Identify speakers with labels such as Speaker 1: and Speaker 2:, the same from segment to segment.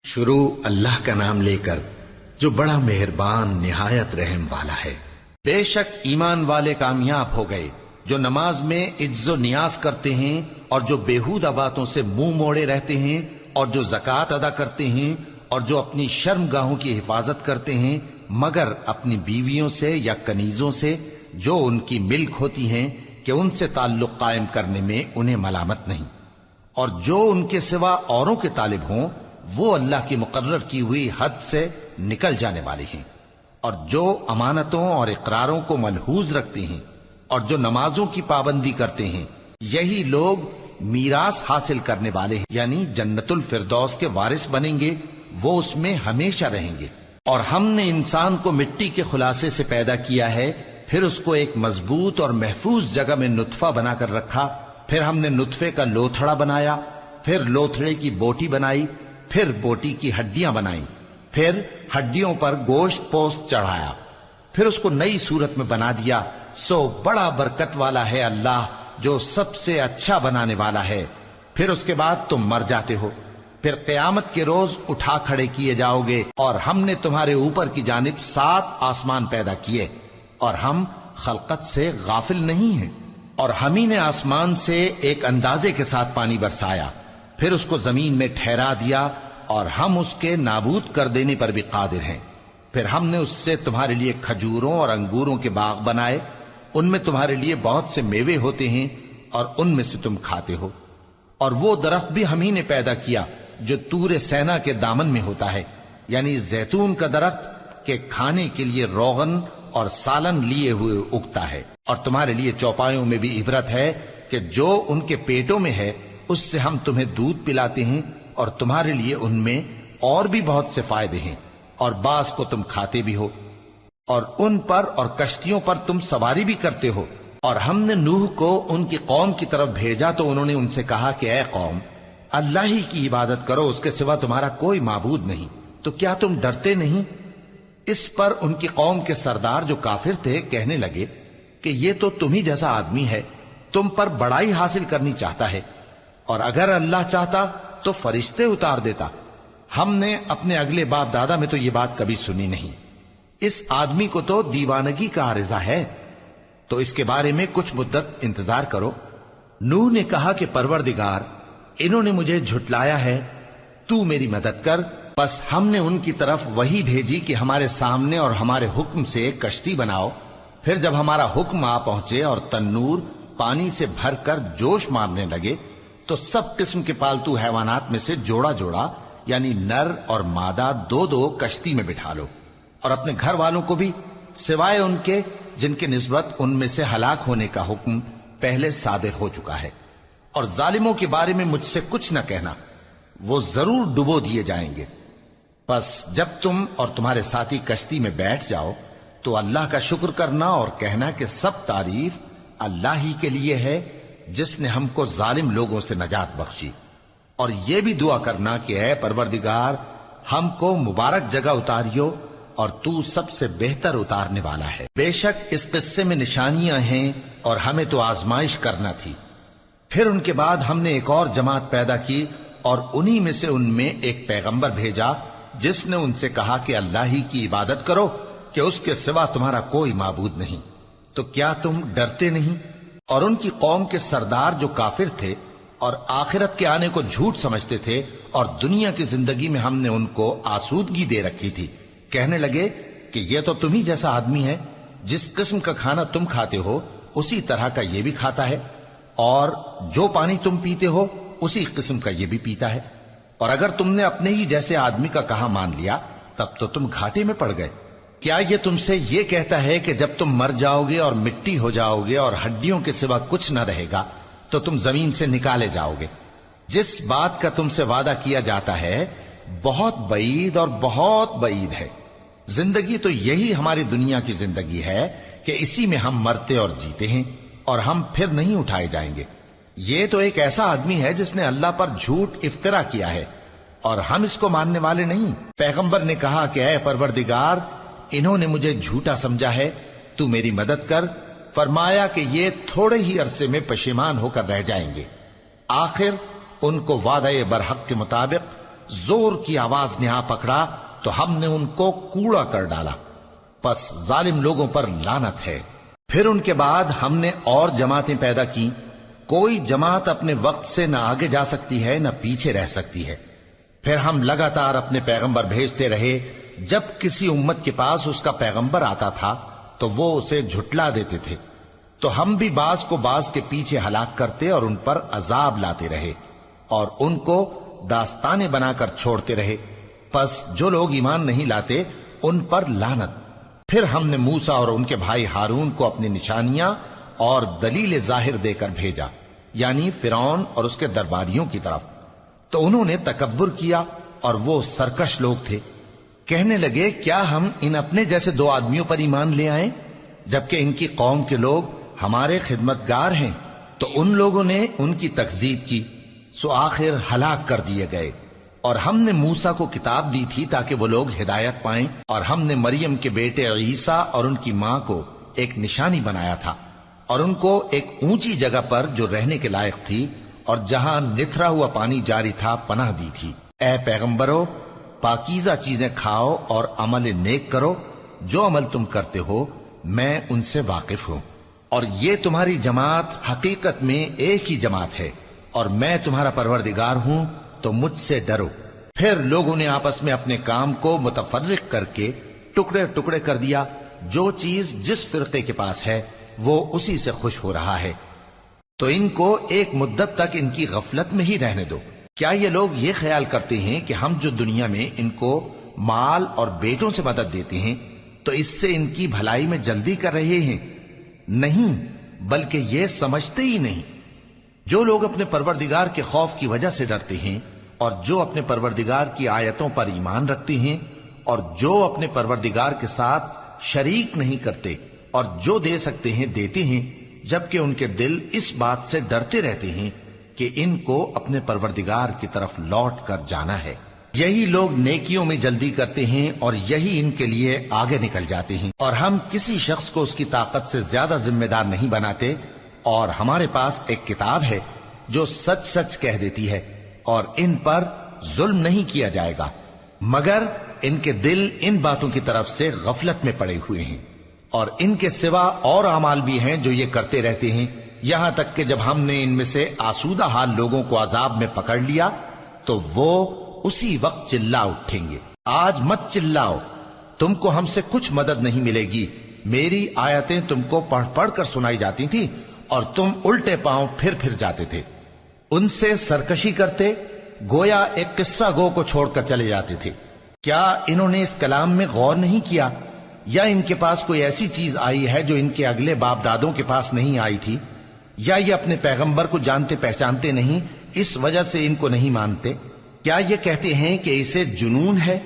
Speaker 1: شروع اللہ کا نام لے کر جو بڑا مہربان نہایت رحم والا ہے۔ بے شک ایمان والے کامیاب ہو گئے جو نماز میں عجز و نیاز کرتے ہیں اور جو بیہودہ باتوں سے منہ موڑے رہتے ہیں اور جو زکوٰۃ ادا کرتے ہیں اور جو اپنی شرم گاہوں کی حفاظت کرتے ہیں مگر اپنی بیویوں سے یا کنیزوں سے جو ان کی ملک ہوتی ہیں کہ ان سے تعلق قائم کرنے میں انہیں ملامت نہیں، اور جو ان کے سوا اوروں کے طالب ہوں وہ اللہ کی مقرر کی ہوئی حد سے نکل جانے والے ہیں، اور جو امانتوں اور اقراروں کو ملحوظ رکھتے ہیں اور جو نمازوں کی پابندی کرتے ہیں یہی لوگ میراث حاصل کرنے والے ہیں، یعنی جنت الفردوس کے وارث بنیں گے، وہ اس میں ہمیشہ رہیں گے۔ اور ہم نے انسان کو مٹی کے خلاصے سے پیدا کیا ہے، پھر اس کو ایک مضبوط اور محفوظ جگہ میں نطفہ بنا کر رکھا، پھر ہم نے نطفے کا لوتھڑا بنایا، پھر لوتھڑے کی بوٹی بنائی، پھر بوٹی کی ہڈیاں بنائیں، پھر ہڈیوں پر گوشت پوست چڑھایا، پھر اس کو نئی صورت میں بنا دیا۔ سو بڑا برکت والا ہے اللہ جو سب سے اچھا بنانے والا ہے۔ پھر اس کے بعد تم مر جاتے ہو، پھر قیامت کے روز اٹھا کھڑے کیے جاؤ گے، اور ہم نے تمہارے اوپر کی جانب 7 آسمان پیدا کیے، اور ہم خلقت سے غافل نہیں ہیں۔ اور ہم ہی نے آسمان سے ایک اندازے کے ساتھ پانی برسایا، پھر اس کو زمین میں ٹھہرا دیا، اور ہم اس کے نابود کر دینے پر بھی قادر ہیں۔ پھر ہم نے اس سے تمہارے لیے کھجوروں اور انگوروں کے باغ بنائے، ان میں تمہارے لیے بہت سے میوے ہوتے ہیں اور ان میں سے تم کھاتے ہو۔ اور وہ درخت بھی ہم ہی نے پیدا کیا جو طور سینا کے دامن میں ہوتا ہے، یعنی زیتون کا درخت کہ کھانے کے لیے روغن اور سالن لیے ہوئے اگتا ہے۔ اور تمہارے لیے چوپایوں میں بھی عبرت ہے کہ جو ان کے پیٹوں میں ہے اس سے ہم تمہیں دودھ پلاتے ہیں، اور تمہارے لیے ان میں اور بھی بہت سے فائدے ہیں، اور بعض کو تم کھاتے بھی ہو، اور ان پر اور کشتیوں پر تم سواری بھی کرتے ہو۔ اور ہم نے نوح کو ان کی قوم کی طرف بھیجا تو انہوں نے ان سے کہا کہ اے قوم، اللہ ہی کی عبادت کرو، اس کے سوا تمہارا کوئی معبود نہیں، تو کیا تم ڈرتے نہیں؟ اس پر ان کی قوم کے سردار جو کافر تھے کہنے لگے کہ یہ تو تم ہی جیسا آدمی ہے، تم پر بڑائی حاصل کرنی چاہتا ہے، اور اگر اللہ چاہتا تو فرشتے اتار دیتا۔ ہم نے اپنے اگلے باپ دادا میں تو یہ بات کبھی سنی نہیں، اس آدمی کو تو دیوانگی کا عارضہ ہے، تو اس کے بارے میں کچھ مدت انتظار کرو۔ نوح نے کہا کہ پروردگار، انہوں نے مجھے جھٹلایا ہے، تو میری مدد کر۔ بس ہم نے ان کی طرف وحی بھیجی کہ ہمارے سامنے اور ہمارے حکم سے ایک کشتی بناؤ، پھر جب ہمارا حکم آ پہنچے اور تنور پانی سے بھر کر جوش مارنے لگے تو سب قسم کے پالتو حیوانات میں سے جوڑا جوڑا یعنی نر اور مادہ 2 کشتی میں بٹھا لو، اور اپنے گھر والوں کو بھی سوائے ان کے جن کے نسبت ان میں سے ہلاک ہونے کا حکم پہلے صادر ہو چکا ہے۔ اور ظالموں کے بارے میں مجھ سے کچھ نہ کہنا، وہ ضرور ڈبو دیے جائیں گے۔ بس جب تم اور تمہارے ساتھی کشتی میں بیٹھ جاؤ تو اللہ کا شکر کرنا اور کہنا کہ سب تعریف اللہ ہی کے لیے ہے جس نے ہم کو ظالم لوگوں سے نجات بخشی، اور یہ بھی دعا کرنا کہ اے پروردگار ہم کو مبارک جگہ اتاریو، اور تو سب سے بہتر اتارنے والا ہے۔ بے شک اس قصے میں نشانیاں ہیں اور ہمیں تو آزمائش کرنا تھی۔ پھر ان کے بعد ہم نے ایک اور جماعت پیدا کی، اور انہی میں سے ان میں ایک پیغمبر بھیجا جس نے ان سے کہا کہ اللہ ہی کی عبادت کرو کہ اس کے سوا تمہارا کوئی معبود نہیں، تو کیا تم ڈرتے نہیں؟ اور ان کی قوم کے سردار جو کافر تھے اور آخرت کے آنے کو جھوٹ سمجھتے تھے، اور دنیا کی زندگی میں ہم نے ان کو آسودگی دے رکھی تھی، کہنے لگے کہ یہ تو تم ہی جیسا آدمی ہے، جس قسم کا کھانا تم کھاتے ہو اسی طرح کا یہ بھی کھاتا ہے، اور جو پانی تم پیتے ہو اسی قسم کا یہ بھی پیتا ہے، اور اگر تم نے اپنے ہی جیسے آدمی کا کہا مان لیا تب تو تم گھاٹے میں پڑ گئے۔ کیا یہ تم سے یہ کہتا ہے کہ جب تم مر جاؤ گے اور مٹی ہو جاؤ گے اور ہڈیوں کے سوا کچھ نہ رہے گا تو تم زمین سے نکالے جاؤ گے؟ جس بات کا تم سے وعدہ کیا جاتا ہے بہت بعید اور بہت بعید ہے۔ زندگی تو یہی ہماری دنیا کی زندگی ہے کہ اسی میں ہم مرتے اور جیتے ہیں، اور ہم پھر نہیں اٹھائے جائیں گے۔ یہ تو ایک ایسا آدمی ہے جس نے اللہ پر جھوٹ افطرا کیا ہے، اور ہم اس کو ماننے والے نہیں۔ پیغمبر نے کہا کہ اے پروردگار، انہوں نے مجھے جھوٹا سمجھا ہے، تو میری مدد کر۔ فرمایا کہ یہ تھوڑے ہی عرصے میں پشیمان ہو کر رہ جائیں گے، آخر ان کو وعدہ برحق کے مطابق زور کی آواز نے آ پکڑا تو ہم نے ان کو کوڑا کر ڈالا، پس ظالم لوگوں پر لعنت ہے۔ پھر ان کے بعد ہم نے اور جماعتیں پیدا کی، کوئی جماعت اپنے وقت سے نہ آگے جا سکتی ہے نہ پیچھے رہ سکتی ہے۔ پھر ہم لگاتار اپنے پیغمبر بھیجتے رہے، جب کسی امت کے پاس اس کا پیغمبر آتا تھا تو وہ اسے جھٹلا دیتے تھے، تو ہم بھی بعض کو بعض کے پیچھے ہلاک کرتے اور ان پر عذاب لاتے رہے اور ان کو داستانیں بنا کر چھوڑتے رہے۔ پس جو لوگ ایمان نہیں لاتے ان پر لعنت۔ پھر ہم نے موسیٰ اور ان کے بھائی ہارون کو اپنی نشانیاں اور دلیل ظاہر دے کر بھیجا، یعنی فرعون اور اس کے درباریوں کی طرف، تو انہوں نے تکبر کیا اور وہ سرکش لوگ تھے۔ کہنے لگے کیا ہم ان اپنے جیسے دو آدمیوں پر ایمان لے آئیں جبکہ ان کی قوم کے لوگ ہمارے خدمتگار ہیں؟ تو ان لوگوں نے ان کی تکذیب کی، سو آخر ہلاک کر دیے گئے۔ اور ہم نے موسیٰ کو کتاب دی تھی تاکہ وہ لوگ ہدایت پائیں، اور ہم نے مریم کے بیٹے عیسیٰ اور ان کی ماں کو ایک نشانی بنایا تھا اور ان کو ایک اونچی جگہ پر جو رہنے کے لائق تھی اور جہاں نتھرا ہوا پانی جاری تھا پناہ دی تھی۔ اے پیغمبرو، پاکیزہ چیزیں کھاؤ اور عمل نیک کرو، جو عمل تم کرتے ہو میں ان سے واقف ہوں، اور یہ تمہاری جماعت حقیقت میں ایک ہی جماعت ہے، اور میں تمہارا پروردگار ہوں تو مجھ سے ڈرو۔ پھر لوگوں نے آپس میں اپنے کام کو متفرق کر کے ٹکڑے ٹکڑے کر دیا، جو چیز جس فرقے کے پاس ہے وہ اسی سے خوش ہو رہا ہے، تو ان کو ایک مدت تک ان کی غفلت میں ہی رہنے دو۔ کیا یہ لوگ یہ خیال کرتے ہیں کہ ہم جو دنیا میں ان کو مال اور بیٹوں سے مدد دیتے ہیں تو اس سے ان کی بھلائی میں جلدی کر رہے ہیں؟ نہیں، بلکہ یہ سمجھتے ہی نہیں۔ جو لوگ اپنے پروردگار کے خوف کی وجہ سے ڈرتے ہیں اور جو اپنے پروردگار کی آیتوں پر ایمان رکھتے ہیں اور جو اپنے پروردگار کے ساتھ شریک نہیں کرتے اور جو دے سکتے ہیں دیتے ہیں، جبکہ ان کے دل اس بات سے ڈرتے رہتے ہیں کہ ان کو اپنے پروردگار کی طرف لوٹ کر جانا ہے، یہی لوگ نیکیوں میں جلدی کرتے ہیں اور یہی ان کے لیے آگے نکل جاتے ہیں۔ اور ہم کسی شخص کو اس کی طاقت سے زیادہ ذمہ دار نہیں بناتے، اور ہمارے پاس ایک کتاب ہے جو سچ سچ کہہ دیتی ہے، اور ان پر ظلم نہیں کیا جائے گا، مگر ان کے دل ان باتوں کی طرف سے غفلت میں پڑے ہوئے ہیں۔ اور ان کے سوا اور اعمال بھی ہیں جو یہ کرتے رہتے ہیں، یہاں تک کہ جب ہم نے ان میں سے آسودہ حال لوگوں کو عذاب میں پکڑ لیا تو وہ اسی وقت چلا اٹھیں گے۔ آج مت چلاؤ، تم کو ہم سے کچھ مدد نہیں ملے گی، میری آیتیں تم کو پڑھ پڑھ کر سنائی جاتی تھی اور تم الٹے پاؤں پھر جاتے تھے، ان سے سرکشی کرتے، گویا ایک قصہ گو کو چھوڑ کر چلے جاتے تھے۔ کیا انہوں نے اس کلام میں غور نہیں کیا، یا ان کے پاس کوئی ایسی چیز آئی ہے جو ان کے اگلے باپ دادوں کے پاس نہیں آئی تھی، یا یہ اپنے پیغمبر کو جانتے پہچانتے نہیں اس وجہ سے ان کو نہیں مانتے؟ کیا یہ کہتے ہیں کہ اسے جنون ہے؟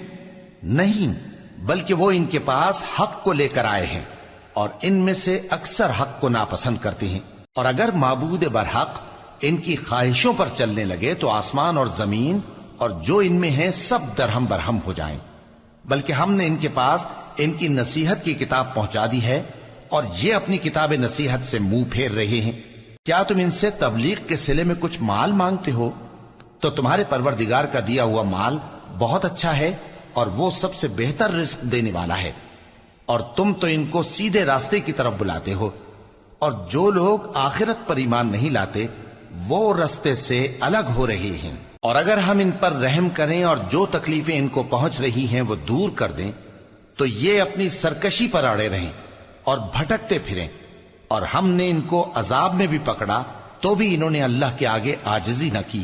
Speaker 1: نہیں، بلکہ وہ ان کے پاس حق کو لے کر آئے ہیں، اور ان میں سے اکثر حق کو ناپسند کرتے ہیں۔ اور اگر معبود برحق ان کی خواہشوں پر چلنے لگے تو آسمان اور زمین اور جو ان میں ہیں سب درہم برہم ہو جائیں۔ بلکہ ہم نے ان کے پاس ان کی نصیحت کی کتاب پہنچا دی ہے، اور یہ اپنی کتاب نصیحت سے منہ پھیر رہے ہیں۔ کیا تم ان سے تبلیغ کے صلے میں کچھ مال مانگتے ہو؟ تو تمہارے پروردگار کا دیا ہوا مال بہت اچھا ہے، اور وہ سب سے بہتر رزق دینے والا ہے، اور تم تو ان کو سیدھے راستے کی طرف بلاتے ہو۔ اور جو لوگ آخرت پر ایمان نہیں لاتے وہ راستے سے الگ ہو رہے ہیں۔ اور اگر ہم ان پر رحم کریں اور جو تکلیفیں ان کو پہنچ رہی ہیں وہ دور کر دیں تو یہ اپنی سرکشی پر اڑے رہیں اور بھٹکتے پھریں، اور ہم نے ان کو عذاب میں بھی پکڑا تو بھی انہوں نے اللہ کے آگے عاجزی نہ کی،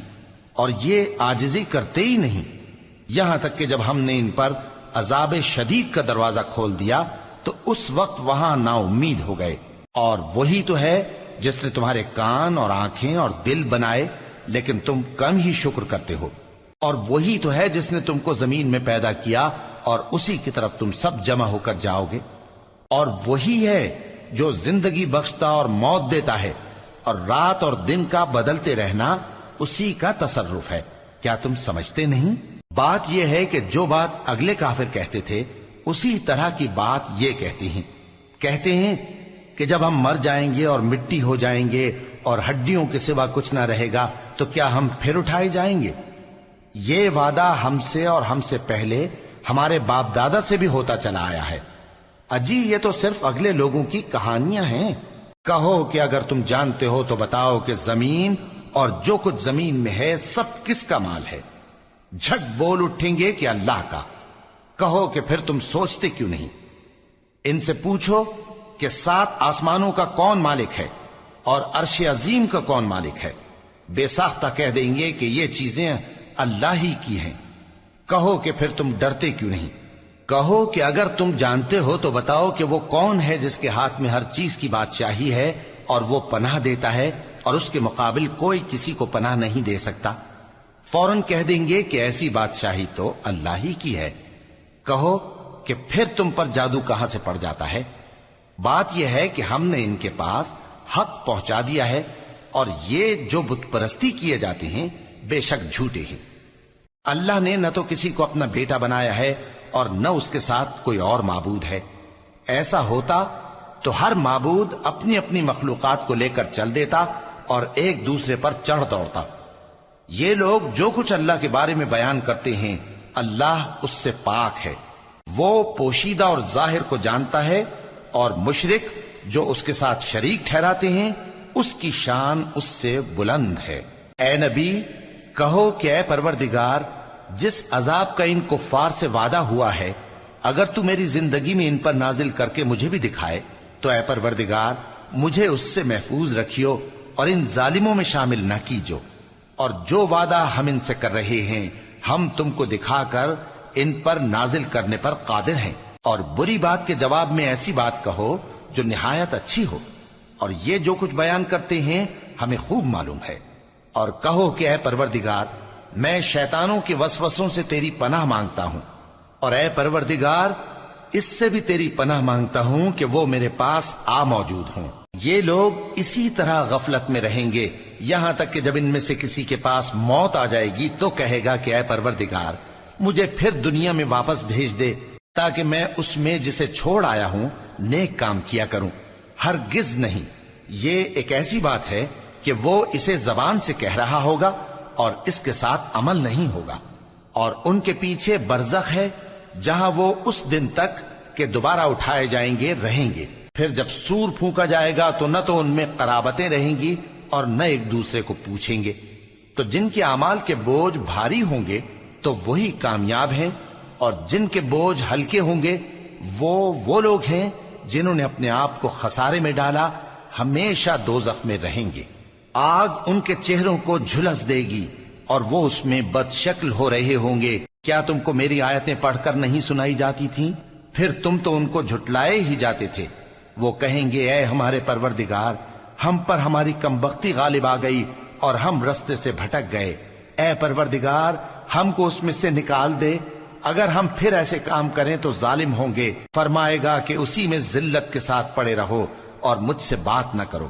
Speaker 1: اور یہ عاجزی کرتے ہی نہیں، یہاں تک کہ جب ہم نے ان پر عذاب شدید کا دروازہ کھول دیا تو اس وقت وہاں نا امید ہو گئے۔ اور وہی تو ہے جس نے تمہارے کان اور آنکھیں اور دل بنائے، لیکن تم کم ہی شکر کرتے ہو۔ اور وہی تو ہے جس نے تم کو زمین میں پیدا کیا اور اسی کی طرف تم سب جمع ہو کر جاؤ گے۔ اور وہی ہے جو زندگی بخشتا اور موت دیتا ہے، اور رات اور دن کا بدلتے رہنا اسی کا تصرف ہے۔ کیا تم سمجھتے نہیں؟ بات یہ ہے کہ جو بات اگلے کافر کہتے تھے اسی طرح کی بات یہ کہتے ہیں کہ جب ہم مر جائیں گے اور مٹی ہو جائیں گے اور ہڈیوں کے سوا کچھ نہ رہے گا تو کیا ہم پھر اٹھائے جائیں گے؟ یہ وعدہ ہم سے اور ہم سے پہلے ہمارے باپ دادا سے بھی ہوتا چلا آیا ہے۔ اجی یہ تو صرف اگلے لوگوں کی کہانیاں ہیں۔ کہو کہ اگر تم جانتے ہو تو بتاؤ کہ زمین اور جو کچھ زمین میں ہے سب کس کا مال ہے؟ جھٹ بول اٹھیں گے کہ اللہ کا۔ کہو کہ پھر تم سوچتے کیوں نہیں؟ ان سے پوچھو کہ 7 آسمانوں کا کون مالک ہے اور عرش عظیم کا کون مالک ہے؟ بے ساختہ کہہ دیں گے کہ یہ چیزیں اللہ ہی کی ہیں۔ کہو کہ پھر تم ڈرتے کیوں نہیں؟ کہو کہ اگر تم جانتے ہو تو بتاؤ کہ وہ کون ہے جس کے ہاتھ میں ہر چیز کی بادشاہی ہے اور وہ پناہ دیتا ہے اور اس کے مقابل کوئی کسی کو پناہ نہیں دے سکتا؟ فوراً کہہ دیں گے کہ ایسی بادشاہی تو اللہ ہی کی ہے۔ کہو کہ پھر تم پر جادو کہاں سے پڑ جاتا ہے؟ بات یہ ہے کہ ہم نے ان کے پاس حق پہنچا دیا ہے اور یہ جو بت پرستی کیے جاتے ہیں بے شک جھوٹے ہیں۔ اللہ نے نہ تو کسی کو اپنا بیٹا بنایا ہے اور نہ اس کے ساتھ کوئی اور معبود ہے۔ ایسا ہوتا تو ہر معبود اپنی اپنی مخلوقات کو لے کر چل دیتا اور ایک دوسرے پر چڑھ دوڑتا۔ یہ لوگ جو کچھ اللہ کے بارے میں بیان کرتے ہیں اللہ اس سے پاک ہے، وہ پوشیدہ اور ظاہر کو جانتا ہے، اور مشرک جو اس کے ساتھ شریک ٹھہراتے ہیں اس کی شان اس سے بلند ہے۔ اے نبی کہو کہ اے پروردگار، جس عذاب کا ان کفار سے وعدہ ہوا ہے اگر تو میری زندگی میں ان پر نازل کر کے مجھے بھی دکھائے تو اے پروردگار مجھے اس سے محفوظ رکھیو اور ان ظالموں میں شامل نہ کیجو، اور جو وعدہ ہم ان سے کر رہے ہیں ہم تم کو دکھا کر ان پر نازل کرنے پر قادر ہیں۔ اور بری بات کے جواب میں ایسی بات کہو جو نہایت اچھی ہو، اور یہ جو کچھ بیان کرتے ہیں ہمیں خوب معلوم ہے۔ اور کہو کہ اے پروردگار میں شیطانوں کے وسوسوں سے تیری پناہ مانگتا ہوں، اور اے پروردگار اس سے بھی تیری پناہ مانگتا ہوں کہ وہ میرے پاس آ موجود ہوں۔ یہ لوگ اسی طرح غفلت میں رہیں گے یہاں تک کہ جب ان میں سے کسی کے پاس موت آ جائے گی تو کہے گا کہ اے پروردگار مجھے پھر دنیا میں واپس بھیج دے تاکہ میں اس میں جسے چھوڑ آیا ہوں نیک کام کیا کروں۔ ہرگز نہیں، یہ ایک ایسی بات ہے کہ وہ اسے زبان سے کہہ رہا ہوگا اور اس کے ساتھ عمل نہیں ہوگا، اور ان کے پیچھے برزخ ہے جہاں وہ اس دن تک کہ دوبارہ اٹھائے جائیں گے رہیں گے۔ پھر جب سور پھونکا جائے گا تو نہ تو ان میں قرابتیں رہیں گی اور نہ ایک دوسرے کو پوچھیں گے۔ تو جن کے اعمال کے بوجھ بھاری ہوں گے تو وہی کامیاب ہیں، اور جن کے بوجھ ہلکے ہوں گے وہ لوگ ہیں جنہوں نے اپنے آپ کو خسارے میں ڈالا، ہمیشہ دوزخ میں رہیں گے۔ آگ ان کے چہروں کو جھلس دے گی اور وہ اس میں بد شکل ہو رہے ہوں گے۔ کیا تم کو میری آیتیں پڑھ کر نہیں سنائی جاتی تھیں؟ پھر تم تو ان کو جھٹلائے ہی جاتے تھے۔ وہ کہیں گے اے ہمارے پروردگار ہم پر ہماری کمبختی غالب آ گئی اور ہم رستے سے بھٹک گئے۔ اے پروردگار ہم کو اس میں سے نکال دے، اگر ہم پھر ایسے کام کریں تو ظالم ہوں گے۔ فرمائے گا کہ اسی میں ذلت کے ساتھ پڑے رہو اور مجھ سے بات نہ کرو۔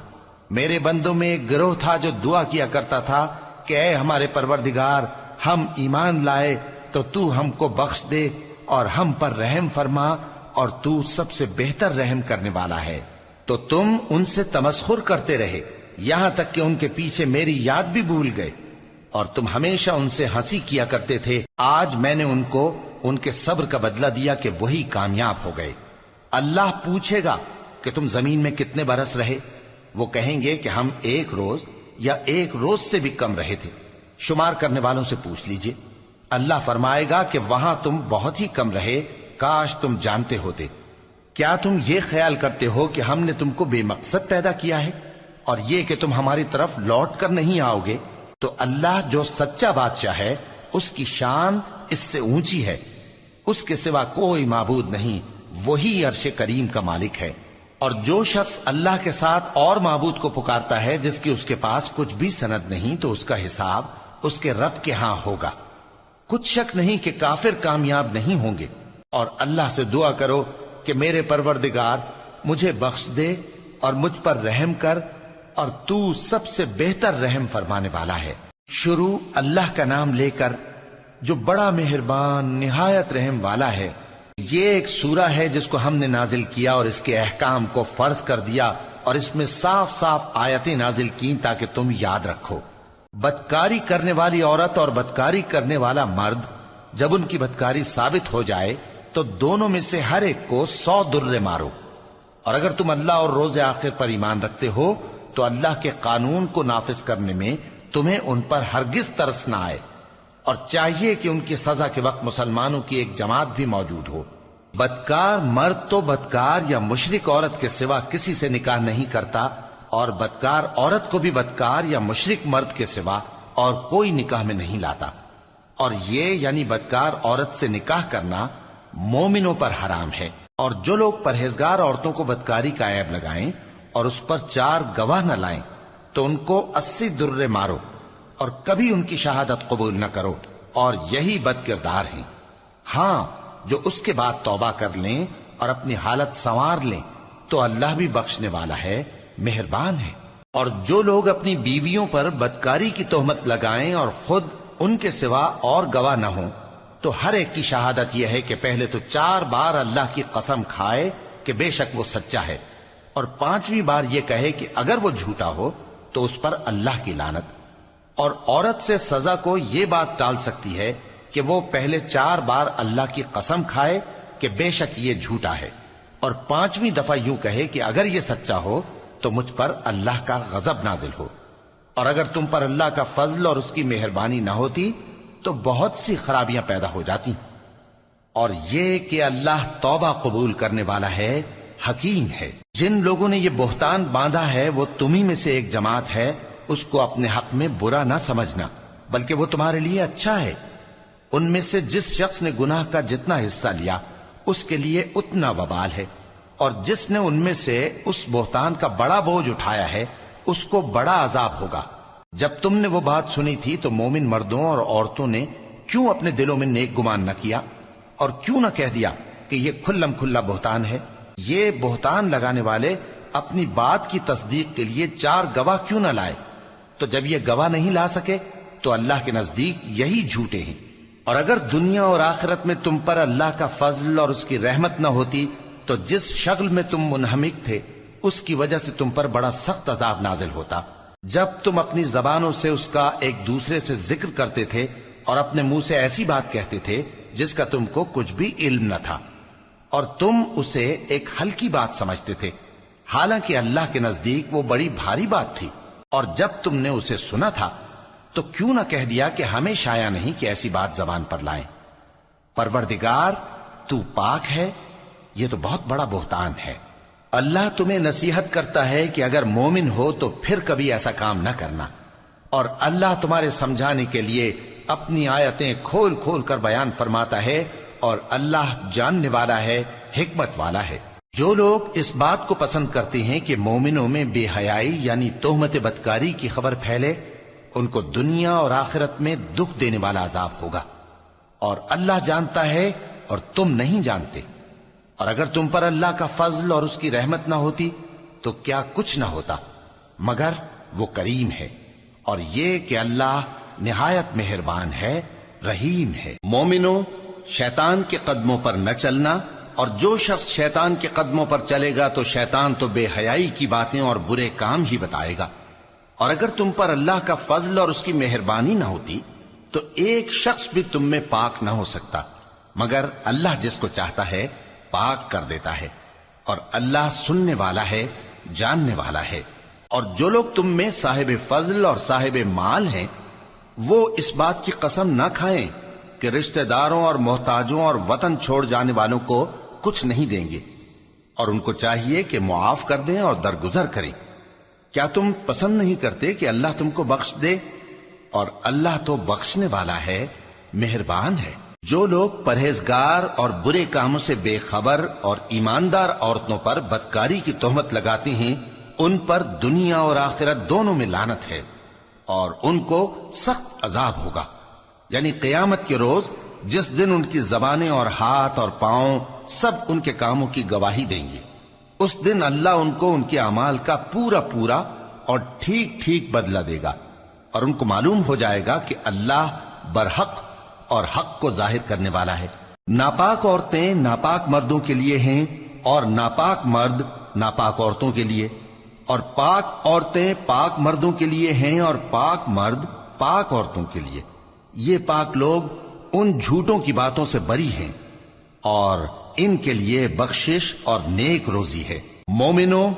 Speaker 1: میرے بندوں میں ایک گروہ تھا جو دعا کیا کرتا تھا کہ اے ہمارے پروردگار ہم ایمان لائے تو تو ہم کو بخش دے اور ہم پر رحم فرما، اور تو سب سے بہتر رحم کرنے والا ہے۔ تو تم ان سے تمسخر کرتے رہے یہاں تک کہ ان کے پیچھے میری یاد بھی بھول گئے، اور تم ہمیشہ ان سے ہنسی کیا کرتے تھے۔ آج میں نے ان کو ان کے صبر کا بدلہ دیا کہ وہی کامیاب ہو گئے۔ اللہ پوچھے گا کہ تم زمین میں کتنے برس رہے؟ وہ کہیں گے کہ ہم 1 روز یا 1 روز سے بھی کم رہے تھے۔ شمار کرنے والوں سے پوچھ لیجئے۔ اللہ فرمائے گا کہ وہاں تم بہت ہی کم رہے، کاش تم جانتے ہوتے۔ کیا تم یہ خیال کرتے ہو کہ ہم نے تم کو بے مقصد پیدا کیا ہے اور یہ کہ تم ہماری طرف لوٹ کر نہیں آؤ گے؟ تو اللہ جو سچا بادشاہ ہے اس کی شان اس سے اونچی ہے، اس کے سوا کوئی معبود نہیں، وہی عرش کریم کا مالک ہے۔ اور جو شخص اللہ کے ساتھ اور معبود کو پکارتا ہے جس کی اس کے پاس کچھ بھی سند نہیں تو اس کا حساب اس کے رب کے ہاں ہوگا۔ کچھ شک نہیں کہ کافر کامیاب نہیں ہوں گے۔ اور اللہ سے دعا کرو کہ میرے پروردگار مجھے بخش دے اور مجھ پر رحم کر، اور تو سب سے بہتر رحم فرمانے والا ہے۔ شروع اللہ کا نام لے کر جو بڑا مہربان نہایت رحم والا ہے۔ یہ ایک سورہ ہے جس کو ہم نے نازل کیا اور اس کے احکام کو فرض کر دیا، اور اس میں صاف صاف آیتیں نازل کی تاکہ تم یاد رکھو۔ بدکاری کرنے والی عورت اور بدکاری کرنے والا مرد جب ان کی بدکاری ثابت ہو جائے تو دونوں میں سے ہر ایک کو 100 درے مارو. اور اگر تم اللہ اور روز آخر پر ایمان رکھتے ہو تو اللہ کے قانون کو نافذ کرنے میں تمہیں ان پر ہرگز ترس نہ آئے، اور چاہیے کہ ان کی سزا کے وقت مسلمانوں کی ایک جماعت بھی موجود ہو. بدکار مرد تو بدکار یا مشرک عورت کے سوا کسی سے نکاح نہیں کرتا، اور بدکار عورت کو بھی بدکار یا مشرک مرد کے سوا اور کوئی نکاح میں نہیں لاتا. اور یہ یعنی بدکار عورت سے نکاح کرنا مومنوں پر حرام ہے. اور جو لوگ پرہیزگار عورتوں کو بدکاری کا عیب لگائیں اور اس پر 4 گواہ نہ لائیں تو ان کو 80 درے مارو، اور کبھی ان کی شہادت قبول نہ کرو، اور یہی بد کردار ہیں. ہاں، جو اس کے بعد توبہ کر لیں اور اپنی حالت سنوار لیں تو اللہ بھی بخشنے والا ہے، مہربان ہے. اور جو لوگ اپنی بیویوں پر بدکاری کی تہمت لگائیں اور خود ان کے سوا اور گواہ نہ ہوں تو ہر ایک کی شہادت یہ ہے کہ پہلے تو 4 بار اللہ کی قسم کھائے کہ بے شک وہ سچا ہے، اور 5ویں بار یہ کہے کہ اگر وہ جھوٹا ہو تو اس پر اللہ کی لعنت. اور عورت سے سزا کو یہ بات ٹال سکتی ہے کہ وہ پہلے 4 بار اللہ کی قسم کھائے کہ بے شک یہ جھوٹا ہے، اور 5ویں دفعہ یوں کہے کہ اگر یہ سچا ہو تو مجھ پر اللہ کا غضب نازل ہو. اور اگر تم پر اللہ کا فضل اور اس کی مہربانی نہ ہوتی تو بہت سی خرابیاں پیدا ہو جاتی. اور یہ کہ اللہ توبہ قبول کرنے والا ہے، حکیم ہے. جن لوگوں نے یہ بہتان باندھا ہے وہ تمہیں میں سے ایک جماعت ہے، اس کو اپنے حق میں برا نہ سمجھنا، بلکہ وہ تمہارے لیے اچھا ہے. ان میں سے جس شخص نے گناہ کا جتنا حصہ لیا اس کے لیے اتنا وبال ہے، اور جس نے ان میں سے اس بہتان کا بڑا بوجھ اٹھایا ہے اس کو بڑا عذاب ہوگا. جب تم نے وہ بات سنی تھی تو مومن مردوں اور عورتوں نے کیوں اپنے دلوں میں نیک گمان نہ کیا، اور کیوں نہ کہہ دیا کہ یہ کھلم کھلا بہتان ہے؟ یہ بہتان لگانے والے اپنی بات کی تصدیق کے لیے 4 گواہ کیوں نہ لائے؟ تو جب یہ گواہ نہیں لا سکے تو اللہ کے نزدیک یہی جھوٹے ہیں. اور اگر دنیا اور آخرت میں تم پر اللہ کا فضل اور اس کی رحمت نہ ہوتی تو جس شغل میں تم منہمک تھے اس کی وجہ سے تم پر بڑا سخت عذاب نازل ہوتا. جب تم اپنی زبانوں سے اس کا ایک دوسرے سے ذکر کرتے تھے اور اپنے منہ سے ایسی بات کہتے تھے جس کا تم کو کچھ بھی علم نہ تھا، اور تم اسے ایک ہلکی بات سمجھتے تھے، حالانکہ اللہ کے نزدیک وہ بڑی بھاری بات تھی. اور جب تم نے اسے سنا تھا تو کیوں نہ کہہ دیا کہ ہمیں شایع نہیں کہ ایسی بات زبان پر لائیں؟ پروردگار تو پاک ہے، یہ تو بہت بڑا بہتان ہے. اللہ تمہیں نصیحت کرتا ہے کہ اگر مومن ہو تو پھر کبھی ایسا کام نہ کرنا، اور اللہ تمہارے سمجھانے کے لیے اپنی آیتیں کھول کھول کر بیان فرماتا ہے، اور اللہ جاننے والا ہے، حکمت والا ہے. جو لوگ اس بات کو پسند کرتے ہیں کہ مومنوں میں بے حیائی یعنی تہمت بدکاری کی خبر پھیلے، ان کو دنیا اور آخرت میں دکھ دینے والا عذاب ہوگا. اور اللہ جانتا ہے اور تم نہیں جانتے. اور اگر تم پر اللہ کا فضل اور اس کی رحمت نہ ہوتی تو کیا کچھ نہ ہوتا، مگر وہ کریم ہے. اور یہ کہ اللہ نہایت مہربان ہے، رحیم ہے. مومنوں، شیطان کے قدموں پر نہ چلنا، اور جو شخص شیطان کے قدموں پر چلے گا تو شیطان تو بے حیائی کی باتیں اور برے کام ہی بتائے گا. اور اگر تم پر اللہ کا فضل اور اس کی مہربانی نہ ہوتی تو ایک شخص بھی تم میں پاک نہ ہو سکتا، مگر اللہ جس کو چاہتا ہے پاک کر دیتا ہے. اور اللہ سننے والا ہے، جاننے والا ہے. اور جو لوگ تم میں صاحب فضل اور صاحب مال ہیں وہ اس بات کی قسم نہ کھائیں کہ رشتہ داروں اور محتاجوں اور وطن چھوڑ جانے والوں کو کچھ نہیں دیں گے، اور ان کو چاہیے کہ معاف کر دیں اور درگزر کریں. کیا تم پسند نہیں کرتے کہ اللہ تم کو بخش دے؟ اور اللہ تو بخشنے والا ہے، مہربان ہے. جو لوگ پرہیزگار اور برے کاموں سے بے خبر اور ایماندار عورتوں پر بدکاری کی تہمت لگاتے ہیں ان پر دنیا اور آخرت دونوں میں لعنت ہے، اور ان کو سخت عذاب ہوگا. یعنی قیامت کے روز جس دن ان کی زبانیں اور ہاتھ اور پاؤں سب ان کے کاموں کی گواہی دیں گے، اس دن اللہ ان کو ان کے اعمال کا پورا پورا اور ٹھیک ٹھیک بدلہ دے گا، اور ان کو معلوم ہو جائے گا کہ اللہ برحق اور حق کو ظاہر کرنے والا ہے. ناپاک عورتیں ناپاک مردوں کے لیے ہیں، اور ناپاک مرد ناپاک عورتوں کے لیے، اور پاک عورتیں پاک مردوں کے لیے ہیں، اور پاک مرد پاک عورتوں کے لیے، یہ پاک لوگ ان جھوٹوں کی باتوں سے بری ہیں اور ان کے لیے بخشش اور نیک روزی ہے۔ مومنوں،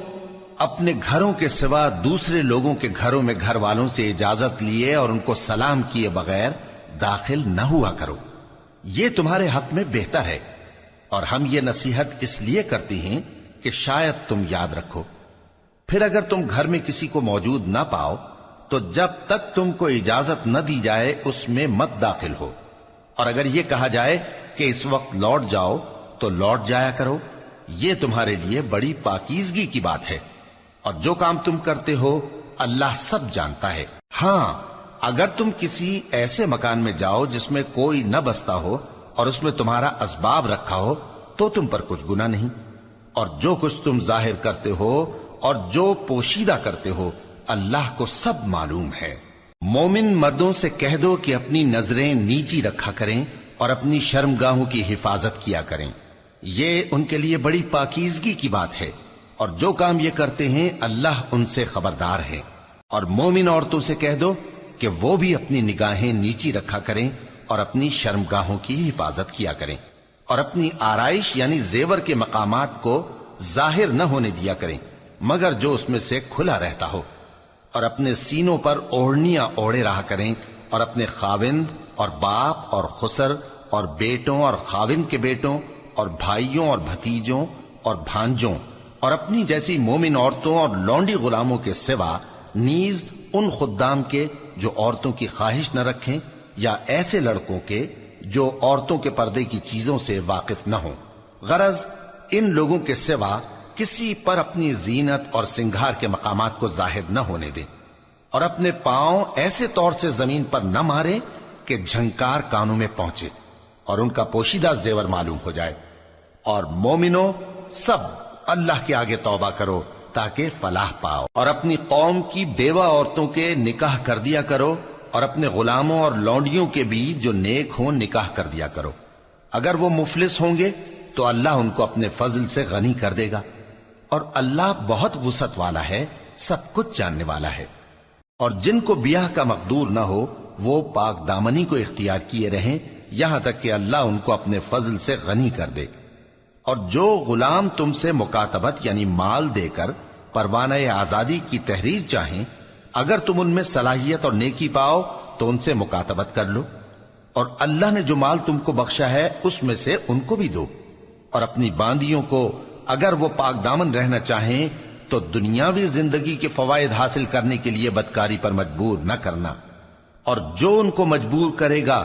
Speaker 1: اپنے گھروں کے سوا دوسرے لوگوں کے گھروں میں گھر والوں سے اجازت لیے اور ان کو سلام کیے بغیر داخل نہ ہوا کرو، یہ تمہارے حق میں بہتر ہے، اور ہم یہ نصیحت اس لیے کرتے ہیں کہ شاید تم یاد رکھو۔ پھر اگر تم گھر میں کسی کو موجود نہ پاؤ تو جب تک تم کو اجازت نہ دی جائے اس میں مت داخل ہو، اور اگر یہ کہا جائے کہ اس وقت لوٹ جاؤ تو لوٹ جایا کرو، یہ تمہارے لیے بڑی پاکیزگی کی بات ہے، اور جو کام تم کرتے ہو اللہ سب جانتا ہے۔ ہاں، اگر تم کسی ایسے مکان میں جاؤ جس میں کوئی نہ بستا ہو اور اس میں تمہارا اسباب رکھا ہو تو تم پر کچھ گناہ نہیں، اور جو کچھ تم ظاہر کرتے ہو اور جو پوشیدہ کرتے ہو اللہ کو سب معلوم ہے۔ مومن مردوں سے کہہ دو کہ اپنی نظریں نیچی رکھا کریں اور اپنی شرمگاہوں کی حفاظت کیا کریں، یہ ان کے لیے بڑی پاکیزگی کی بات ہے، اور جو کام یہ کرتے ہیں اللہ ان سے خبردار ہے۔ اور مومن عورتوں سے کہہ دو کہ وہ بھی اپنی نگاہیں نیچی رکھا کریں اور اپنی شرمگاہوں کی حفاظت کیا کریں، اور اپنی آرائش یعنی زیور کے مقامات کو ظاہر نہ ہونے دیا کریں مگر جو اس میں سے کھلا رہتا ہو، اور اپنے سینوں پر اوڑھنیاں اوڑھے رہا کریں، اور اپنے خاوند اور باپ اور خسر اور بیٹوں اور خاوند کے بیٹوں اور بھائیوں اور بھتیجوں اور بھانجوں اور اپنی جیسی مومن عورتوں اور لونڈی غلاموں کے سوا نیز ان خدام کے جو عورتوں کی خواہش نہ رکھیں، یا ایسے لڑکوں کے جو عورتوں کے پردے کی چیزوں سے واقف نہ ہوں۔ غرض ان لوگوں کے سوا کسی پر اپنی زینت اور سنگھار کے مقامات کو ظاہر نہ ہونے دیں، اور اپنے پاؤں ایسے طور سے زمین پر نہ مارے کہ جھنکار کانوں میں پہنچے اور ان کا پوشیدہ زیور معلوم ہو جائے۔ اور مومنوں، سب اللہ کے آگے توبہ کرو تاکہ فلاح پاؤ، اور اپنی قوم کی بیوہ عورتوں کے نکاح کر دیا کرو، اور اپنے غلاموں اور لونڈیوں کے بھی جو نیک ہوں نکاح کر دیا کرو۔ اگر وہ مفلس ہوں گے تو اللہ ان کو اپنے فضل سے غنی کر دے گا، اور اللہ بہت وسعت والا ہے، سب کچھ جاننے والا ہے۔ اور جن کو بیاہ کا مقدور نہ ہو وہ پاک دامنی کو اختیار کیے رہیں یہاں تک کہ اللہ ان کو اپنے فضل سے غنی کر دے۔ اور جو غلام تم سے مکاتبت یعنی مال دے کر پروانہ آزادی کی تحریر چاہیں، اگر تم ان میں صلاحیت اور نیکی پاؤ تو ان سے مکاتبت کر لو، اور اللہ نے جو مال تم کو بخشا ہے اس میں سے ان کو بھی دو۔ اور اپنی باندیوں کو اگر وہ پاک دامن رہنا چاہیں تو دنیاوی زندگی کے فوائد حاصل کرنے کے لیے بدکاری پر مجبور نہ کرنا، اور جو ان کو مجبور کرے گا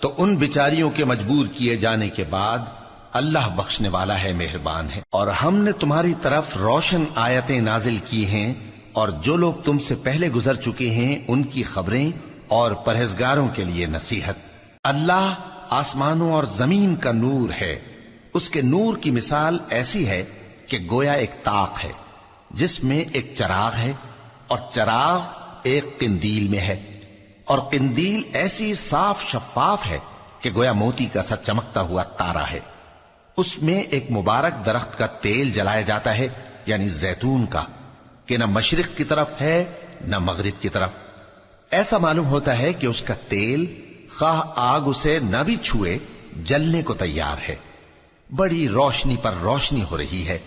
Speaker 1: تو ان بیچاریوں کے مجبور کیے جانے کے بعد اللہ بخشنے والا ہے، مہربان ہے۔ اور ہم نے تمہاری طرف روشن آیتیں نازل کی ہیں، اور جو لوگ تم سے پہلے گزر چکے ہیں ان کی خبریں اور پرہیزگاروں کے لیے نصیحت۔ اللہ آسمانوں اور زمین کا نور ہے، اس کے نور کی مثال ایسی ہے کہ گویا ایک طاق ہے جس میں ایک چراغ ہے، اور چراغ ایک قندیل میں ہے، اور قندیل ایسی صاف شفاف ہے کہ گویا موتی کا سا چمکتا ہوا تارا ہے۔ اس میں ایک مبارک درخت کا تیل جلایا جاتا ہے یعنی زیتون کا، کہ نہ مشرق کی طرف ہے نہ مغرب کی طرف۔ ایسا معلوم ہوتا ہے کہ اس کا تیل خواہ آگ اسے نہ بھی چھوئے جلنے کو تیار ہے، بڑی روشنی پر روشنی ہو رہی ہے۔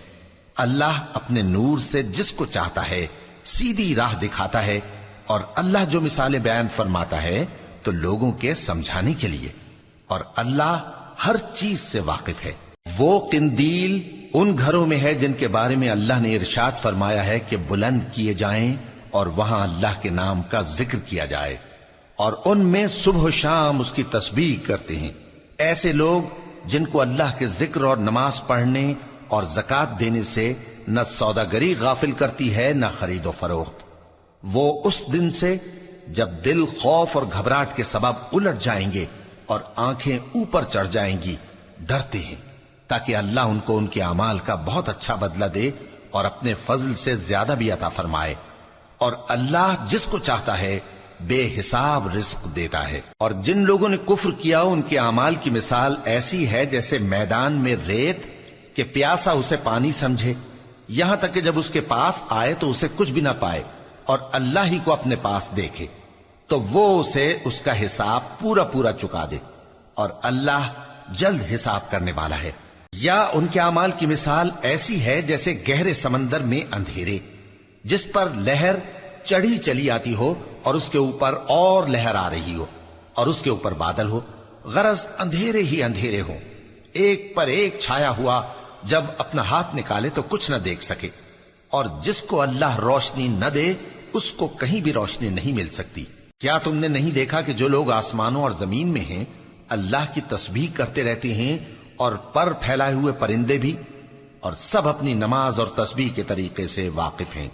Speaker 1: اللہ اپنے نور سے جس کو چاہتا ہے سیدھی راہ دکھاتا ہے، اور اللہ جو مثالیں بیان فرماتا ہے تو لوگوں کے سمجھانے کے لیے، اور اللہ ہر چیز سے واقف ہے۔ وہ قندیل ان گھروں میں ہے جن کے بارے میں اللہ نے ارشاد فرمایا ہے کہ بلند کیے جائیں اور وہاں اللہ کے نام کا ذکر کیا جائے، اور ان میں صبح و شام اس کی تسبیح کرتے ہیں۔ ایسے لوگ جن کو اللہ کے ذکر اور نماز پڑھنے اور زکوٰۃ دینے سے نہ سوداگری غافل کرتی ہے نہ خرید و فروخت، وہ اس دن سے جب دل خوف اور گھبراہٹ کے سبب الٹ جائیں گے اور آنکھیں اوپر چڑھ جائیں گی ڈرتے ہیں، تاکہ اللہ ان کو ان کے اعمال کا بہت اچھا بدلہ دے اور اپنے فضل سے زیادہ بھی عطا فرمائے۔ اور اللہ جس کو چاہتا ہے بے حساب رزق دیتا ہے۔ اور جن لوگوں نے کفر کیا ان کے اعمال کی مثال ایسی ہے جیسے میدان میں ریت کہ پیاسا اسے پانی سمجھے، یہاں تک کہ جب اس کے پاس آئے تو اسے کچھ بھی نہ پائے اور اللہ ہی کو اپنے پاس دیکھے۔ تو وہ اسے اس کا حساب پورا پورا چکا دے، اور اللہ جلد حساب کرنے والا ہے۔ یا ان کے اعمال کی مثال ایسی ہے جیسے گہرے سمندر میں اندھیرے، جس پر لہر چڑھی چلی آتی ہو اور اس کے اوپر اور لہر آ رہی ہو، اور اس کے اوپر بادل ہو، غرض اندھیرے ہی اندھیرے ہوں، ایک پر ایک چھایا ہوا، جب اپنا ہاتھ نکالے تو کچھ نہ دیکھ سکے۔ اور جس کو اللہ روشنی نہ دے اس کو کہیں بھی روشنی نہیں مل سکتی۔ کیا تم نے نہیں دیکھا کہ جو لوگ آسمانوں اور زمین میں ہیں اللہ کی تسبیح کرتے رہتے ہیں، اور پر پھیلائے ہوئے پرندے بھی، اور سب اپنی نماز اور تسبیح کے طریقے سے واقف ہیں،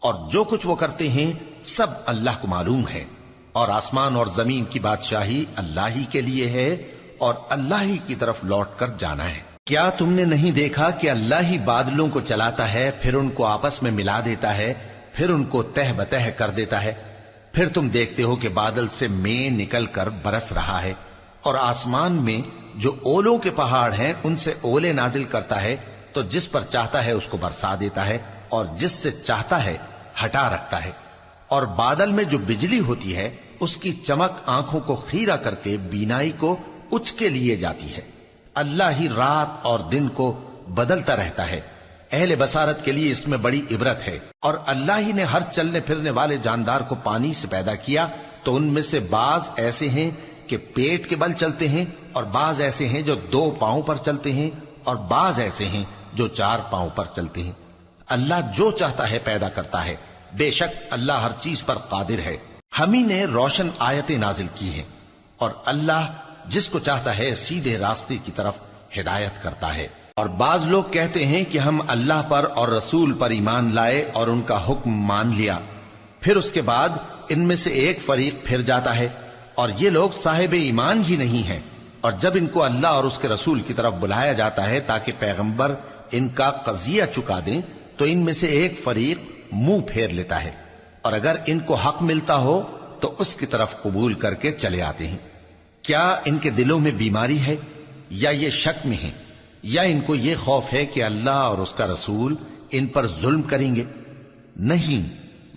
Speaker 1: اور جو کچھ وہ کرتے ہیں سب اللہ کو معلوم ہے، اور آسمان اور زمین کی بادشاہی اللہ ہی کے لیے ہے، اور اللہ ہی کی طرف لوٹ کر جانا ہے۔ کیا تم نے نہیں دیکھا کہ اللہ ہی بادلوں کو چلاتا ہے، پھر ان کو آپس میں ملا دیتا ہے، پھر ان کو تہ بتہ کر دیتا ہے، پھر تم دیکھتے ہو کہ بادل سے مے نکل کر برس رہا ہے، اور آسمان میں جو اولوں کے پہاڑ ہیں ان سے اولے نازل کرتا ہے، تو جس پر چاہتا ہے اس کو برسا دیتا ہے، اور جس سے چاہتا ہے ہٹا رکھتا ہے۔ اور بادل میں جو بجلی ہوتی ہے اس کی چمک آنکھوں کو خیرہ کر کے بینائی کو اچکے لیے جاتی ہے۔ اللہ ہی رات اور دن کو بدلتا رہتا ہے، اہل بصارت کے لیے اس میں بڑی عبرت ہے۔ اور اللہ ہی نے ہر چلنے پھرنے والے جاندار کو پانی سے پیدا کیا، تو ان میں سے بعض ایسے ہیں کہ پیٹ کے بل چلتے ہیں، اور بعض ایسے ہیں جو 2 پاؤں پر چلتے ہیں، اور بعض ایسے ہیں جو 4 پاؤں پر چلتے ہیں۔ اللہ جو چاہتا ہے پیدا کرتا ہے، بے شک اللہ ہر چیز پر قادر ہے۔ ہم ہی نے روشن آیتیں نازل کی ہیں، اور اللہ جس کو چاہتا ہے سیدھے راستے کی طرف ہدایت کرتا ہے۔ اور بعض لوگ کہتے ہیں کہ ہم اللہ پر اور رسول پر ایمان لائے اور ان کا حکم مان لیا، پھر اس کے بعد ان میں سے ایک فریق پھر جاتا ہے، اور یہ لوگ صاحب ایمان ہی نہیں ہیں۔ اور جب ان کو اللہ اور اس کے رسول کی طرف بلایا جاتا ہے تاکہ پیغمبر ان کا قضیہ چکا دیں، تو ان میں سے ایک فریق منہ پھیر لیتا ہے، اور اگر ان کو حق ملتا ہو تو اس کی طرف قبول کر کے چلے آتے ہیں۔ کیا ان کے دلوں میں بیماری ہے، یا یہ شک میں ہیں، یا ان کو یہ خوف ہے کہ اللہ اور اس کا رسول ان پر ظلم کریں گے؟ نہیں،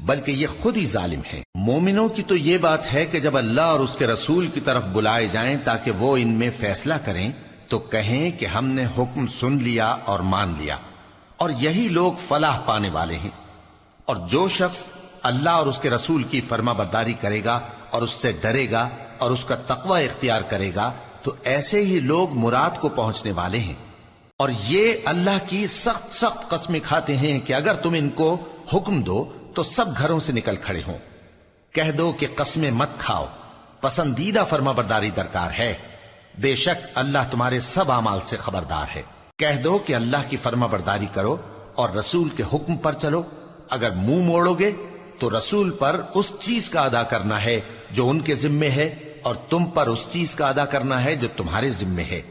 Speaker 1: بلکہ یہ خود ہی ظالم ہیں۔ مومنوں کی تو یہ بات ہے کہ جب اللہ اور اس کے رسول کی طرف بلائے جائیں تاکہ وہ ان میں فیصلہ کریں، تو کہیں کہ ہم نے حکم سن لیا اور مان لیا، اور یہی لوگ فلاح پانے والے ہیں۔ اور جو شخص اللہ اور اس کے رسول کی فرما برداری کرے گا اور اس سے ڈرے گا اور اس کا تقوی اختیار کرے گا، تو ایسے ہی لوگ مراد کو پہنچنے والے ہیں۔ اور یہ اللہ کی سخت سخت قسمیں کھاتے ہیں کہ اگر تم ان کو حکم دو تو سب گھروں سے نکل کھڑے ہوں۔ کہہ دو کہ قسمیں مت کھاؤ، پسندیدہ فرما برداری درکار ہے، بے شک اللہ تمہارے سب اعمال سے خبردار ہے۔ کہہ دو کہ اللہ کی فرما برداری کرو اور رسول کے حکم پر چلو، اگر منہ موڑو گے تو رسول پر اس چیز کا ادا کرنا ہے جو ان کے ذمے ہے، اور تم پر اس چیز کا ادا کرنا ہے جو تمہارے ذمے ہے۔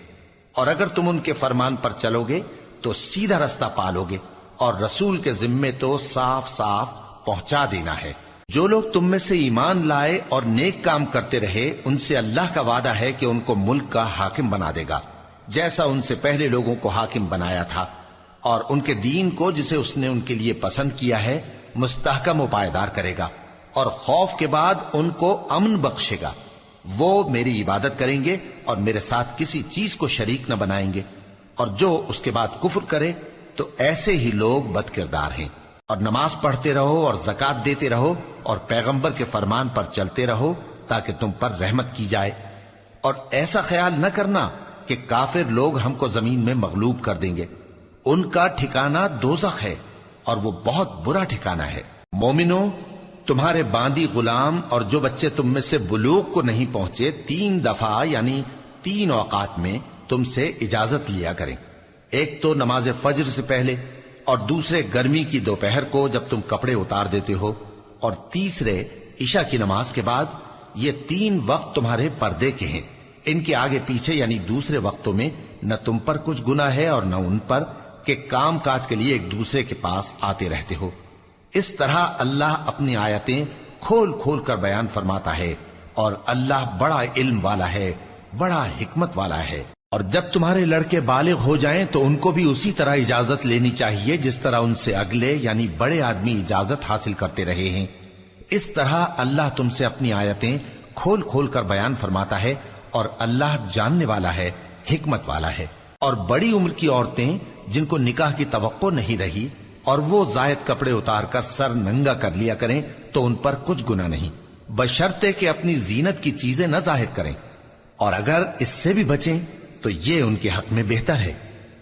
Speaker 1: اور اگر تم ان کے فرمان پر چلو گے تو سیدھا رستہ پالو گے، اور رسول کے ذمے تو صاف صاف پہنچا دینا ہے۔ جو لوگ تم میں سے ایمان لائے اور نیک کام کرتے رہے، ان سے اللہ کا وعدہ ہے کہ ان کو ملک کا حاکم بنا دے گا، جیسا ان سے پہلے لوگوں کو حاکم بنایا تھا، اور ان کے دین کو جسے اس نے ان کے لیے پسند کیا ہے مستحکم و پائیدار کرے گا، اور خوف کے بعد ان کو امن بخشے گا۔ وہ میری عبادت کریں گے اور میرے ساتھ کسی چیز کو شریک نہ بنائیں گے، اور جو اس کے بعد کفر کرے تو ایسے ہی لوگ بد کردار ہیں۔ اور نماز پڑھتے رہو اور زکوٰۃ دیتے رہو اور پیغمبر کے فرمان پر چلتے رہو تاکہ تم پر رحمت کی جائے۔ اور ایسا خیال نہ کرنا کہ کافر لوگ ہم کو زمین میں مغلوب کر دیں گے، ان کا ٹھکانہ دوزخ ہے، اور وہ بہت برا ٹھکانہ ہے۔ مومنوں، تمہارے باندی غلام اور جو بچے تم میں سے بلوغ کو نہیں پہنچے 3 دفعہ یعنی 3 اوقات میں تم سے اجازت لیا کریں، ایک تو نماز فجر سے پہلے، اور دوسرے گرمی کی دوپہر کو جب تم کپڑے اتار دیتے ہو، اور تیسرے عشاء کی نماز کے بعد۔ یہ 3 وقت تمہارے پردے کے ہیں، ان کے آگے پیچھے یعنی دوسرے وقتوں میں نہ تم پر کچھ گناہ ہے اور نہ ان پر، کہ کام کاج کے لیے ایک دوسرے کے پاس آتے رہتے ہو۔ اس طرح اللہ اپنی آیتیں کھول کھول کر بیان فرماتا ہے، اور اللہ بڑا علم والا ہے، بڑا حکمت والا ہے۔ اور جب تمہارے لڑکے بالغ ہو جائیں تو ان کو بھی اسی طرح اجازت لینی چاہیے جس طرح ان سے اگلے یعنی بڑے آدمی اجازت حاصل کرتے رہے ہیں۔ اس طرح اللہ تم سے اپنی آیتیں کھول کھول کر بیان فرماتا ہے، اور اللہ جاننے والا ہے، حکمت والا ہے۔ اور بڑی عمر کی عورتیں جن کو نکاح کی توقع نہیں رہی اور وہ زائد کپڑے اتار کر سر ننگا کر لیا کریں تو ان پر کچھ گناہ نہیں، بشرطے کہ اپنی زینت کی چیزیں نہ ظاہر کریں، اور اگر اس سے بھی بچیں تو یہ ان کے حق میں بہتر ہے،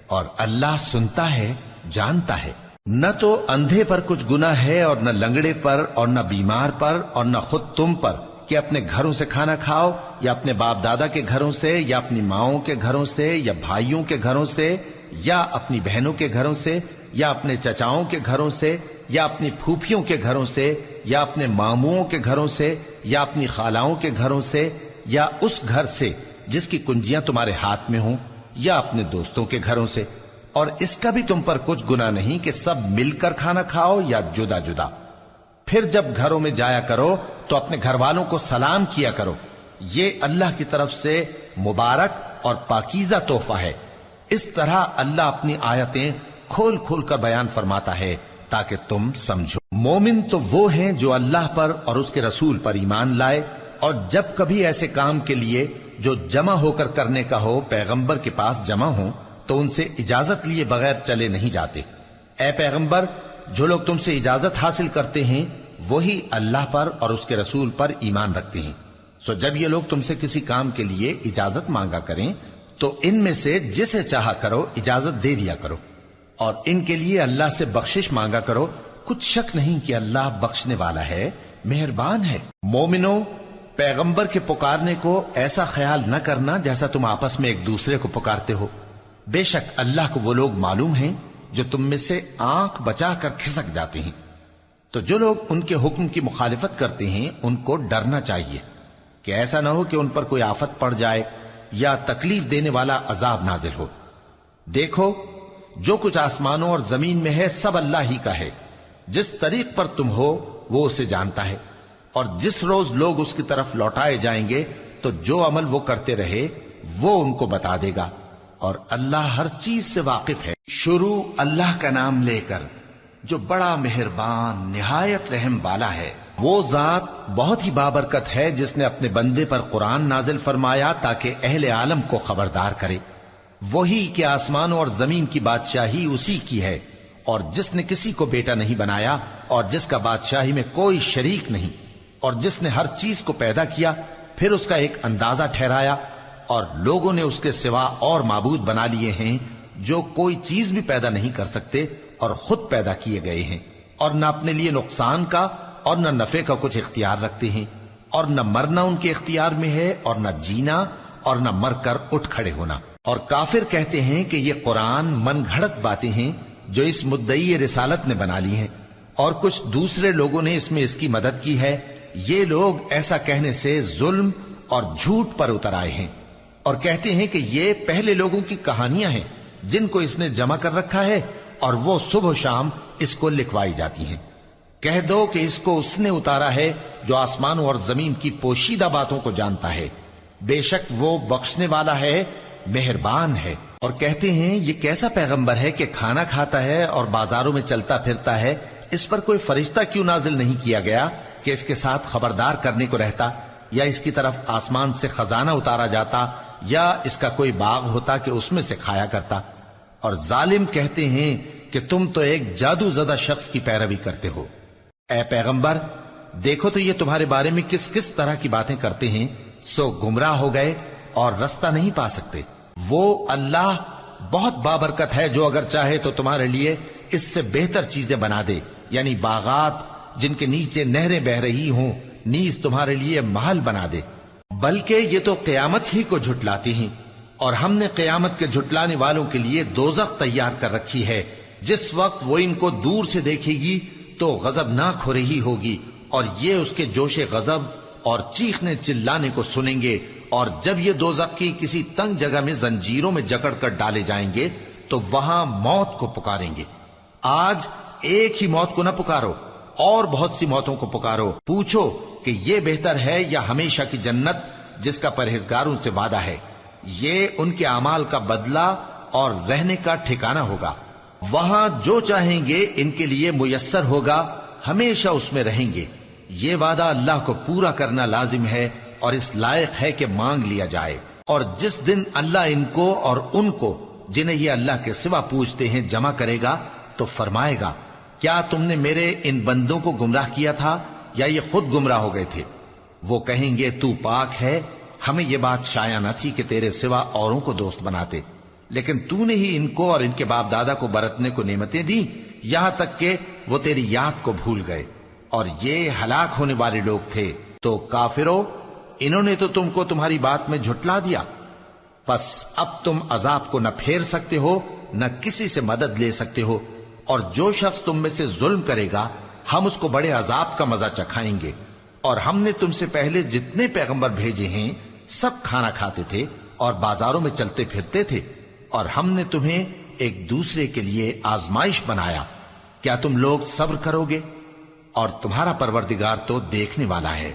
Speaker 1: اور اللہ سنتا ہے، جانتا ہے۔ نہ تو اندھے پر کچھ گناہ ہے، اور نہ لنگڑے پر، اور نہ بیمار پر، اور نہ خود تم پر کہ اپنے گھروں سے کھانا کھاؤ، یا اپنے باپ دادا کے گھروں سے، یا اپنی ماؤں کے گھروں سے، یا بھائیوں کے گھروں سے، یا اپنی بہنوں کے گھروں سے، یا اپنے چچاؤں کے گھروں سے، یا اپنی پھوپھیوں کے گھروں سے، یا اپنے ماموؤں کے گھروں سے، یا اپنی خالاؤں کے گھروں سے، یا اس گھر سے جس کی کنجیاں تمہارے ہاتھ میں ہوں، یا اپنے دوستوں کے گھروں سے۔ اور اس کا بھی تم پر کچھ گناہ نہیں کہ سب مل کر کھانا کھاؤ یا جدا جدا۔ پھر جب گھروں میں جایا کرو تو اپنے گھر والوں کو سلام کیا کرو، یہ اللہ کی طرف سے مبارک اور پاکیزہ تحفہ ہے۔ اس طرح اللہ اپنی آیتیں کھول کھول کر بیان فرماتا ہے تاکہ تم سمجھو۔ مومن تو وہ ہیں جو اللہ پر اور اس کے رسول پر ایمان لائے، اور جب کبھی ایسے کام کے لیے جو جمع ہو کر کرنے کا ہو پیغمبر کے پاس جمع ہوں تو ان سے اجازت لیے بغیر چلے نہیں جاتے۔ اے پیغمبر، جو لوگ تم سے اجازت حاصل کرتے ہیں وہی اللہ پر اور اس کے رسول پر ایمان رکھتے ہیں، سو جب یہ لوگ تم سے کسی کام کے لیے اجازت مانگا کریں تو ان میں سے جسے چاہا کرو اجازت دے دیا کرو، اور ان کے لیے اللہ سے بخشش مانگا کرو، کچھ شک نہیں کہ اللہ بخشنے والا ہے، مہربان ہے۔ مومنو، پیغمبر کے پکارنے کو ایسا خیال نہ کرنا جیسا تم آپس میں ایک دوسرے کو پکارتے ہو، بے شک اللہ کو وہ لوگ معلوم ہیں جو تم میں سے آنکھ بچا کر کھسک جاتے ہیں۔ تو جو لوگ ان کے حکم کی مخالفت کرتے ہیں ان کو ڈرنا چاہیے کہ ایسا نہ ہو کہ ان پر کوئی آفت پڑ جائے یا تکلیف دینے والا عذاب نازل ہو۔ دیکھو، جو کچھ آسمانوں اور زمین میں ہے سب اللہ ہی کا ہے، جس طریق پر تم ہو وہ اسے جانتا ہے، اور جس روز لوگ اس کی طرف لوٹائے جائیں گے تو جو عمل وہ کرتے رہے وہ ان کو بتا دے گا، اور اللہ ہر چیز سے واقف ہے۔ شروع اللہ کا نام لے کر جو بڑا مہربان نہایت رحم والا ہے۔ وہ ذات بہت ہی بابرکت ہے جس نے اپنے بندے پر قرآن نازل فرمایا تاکہ اہل عالم کو خبردار کرے۔ وہی کہ آسمانوں اور زمین کی بادشاہی اسی کی ہے، اور جس نے کسی کو بیٹا نہیں بنایا اور جس کا بادشاہی میں کوئی شریک نہیں، اور جس نے ہر چیز کو پیدا کیا پھر اس کا ایک اندازہ ٹھہرایا، اور لوگوں نے اس کے سوا اور معبود بنا لیے ہیں جو کوئی چیز بھی پیدا نہیں کر سکتے اور خود پیدا کیے گئے ہیں، اور نہ اپنے لیے نقصان کا اور نہ نفع کا کچھ اختیار رکھتے ہیں، اور نہ مرنا ان کے اختیار میں ہے اور نہ جینا اور نہ مر کر اٹھ کھڑے ہونا۔ اور کافر کہتے ہیں کہ یہ قرآن من گھڑت باتیں ہیں جو اس مدعی رسالت نے بنا لی ہیں، اور کچھ دوسرے لوگوں نے اس میں اس کی مدد کی ہے۔ یہ لوگ ایسا کہنے سے ظلم اور جھوٹ پر اتر آئے ہیں، اور کہتے ہیں کہ یہ پہلے لوگوں کی کہانیاں ہیں جن کو اس نے جمع کر رکھا ہے اور وہ صبح و شام اس کو لکھوائی جاتی ہیں۔ کہہ دو کہ اس کو اس نے اتارا ہے جو آسمانوں اور زمین کی پوشیدہ باتوں کو جانتا ہے، بے شک وہ بخشنے والا ہے، مہربان ہے۔ اور کہتے ہیں یہ کیسا پیغمبر ہے کہ کھانا کھاتا ہے اور بازاروں میں چلتا پھرتا ہے، اس پر کوئی فرشتہ کیوں نازل نہیں کیا گیا کہ اس کے ساتھ خبردار کرنے کو رہتا، یا اس کی طرف آسمان سے خزانہ اتارا جاتا، یا اس کا کوئی باغ ہوتا کہ اس میں سے کھایا کرتا۔ اور ظالم کہتے ہیں کہ تم تو ایک جادو زدہ شخص کی پیروی کرتے ہو۔ اے پیغمبر، دیکھو تو یہ تمہارے بارے میں کس کس طرح کی باتیں کرتے ہیں، سو گمراہ ہو گئے اور رستہ نہیں پا سکتے۔ وہ اللہ بہت بابرکت ہے جو اگر چاہے تو تمہارے لیے اس سے بہتر چیزیں بنا دے، یعنی باغات جن کے نیچے نہریں بہ رہی ہوں، نیز تمہارے لیے محل بنا دے۔ بلکہ یہ تو قیامت ہی کو جھٹلاتی ہیں، اور ہم نے قیامت کے جھٹلانے والوں کے لیے دوزخ تیار کر رکھی ہے، جس وقت وہ ان کو دور سے دیکھے گی تو غضبناک ہو رہی ہوگی، اور یہ اس کے جوش غضب اور چیخنے چلانے کو سنیں گے، اور جب یہ دوزخ کی کسی تنگ جگہ میں زنجیروں میں جکڑ کر ڈالے جائیں گے تو وہاں موت کو پکاریں گے۔ آج ایک ہی موت کو نہ پکارو، اور بہت سی موتوں کو پکارو، پوچھو کہ یہ بہتر ہے یا ہمیشہ کی جنت جس کا پرہیزگاروں سے وعدہ ہے۔ یہ ان کے اعمال کا بدلہ اور رہنے کا ٹھکانہ ہوگا، وہاں جو چاہیں گے ان کے لیے میسر ہوگا، ہمیشہ اس میں رہیں گے۔ یہ وعدہ اللہ کو پورا کرنا لازم ہے اور اس لائق ہے کہ مانگ لیا جائے۔ اور جس دن اللہ ان کو اور ان کو جنہیں یہ اللہ کے سوا پوجتے ہیں جمع کرے گا تو فرمائے گا، کیا تم نے میرے ان بندوں کو گمراہ کیا تھا یا یہ خود گمراہ ہو گئے تھے؟ وہ کہیں گے تو پاک ہے، ہمیں یہ بات شایع نہ تھی کہ تیرے سوا اوروں کو دوست بناتے، لیکن تو نے ہی ان کو اور ان کے باپ دادا کو برتنے کو نعمتیں دی، یہاں تک کہ وہ تیری یاد کو بھول گئے، اور یہ ہلاک ہونے والے لوگ تھے۔ تو کافرو، انہوں نے تو تم کو تمہاری بات میں جھٹلا دیا، پس اب تم عذاب کو نہ پھیر سکتے ہو نہ کسی سے مدد لے سکتے ہو، اور جو شخص تم میں سے ظلم کرے گا ہم اس کو بڑے عذاب کا مزہ چکھائیں گے۔ اور ہم نے تم سے پہلے جتنے پیغمبر بھیجے ہیں سب کھانا کھاتے تھے اور بازاروں میں چلتے پھرتے تھے، اور ہم نے تمہیں ایک دوسرے کے لیے آزمائش بنایا، کیا تم لوگ صبر کرو گے؟ اور تمہارا پروردگار تو دیکھنے والا ہے۔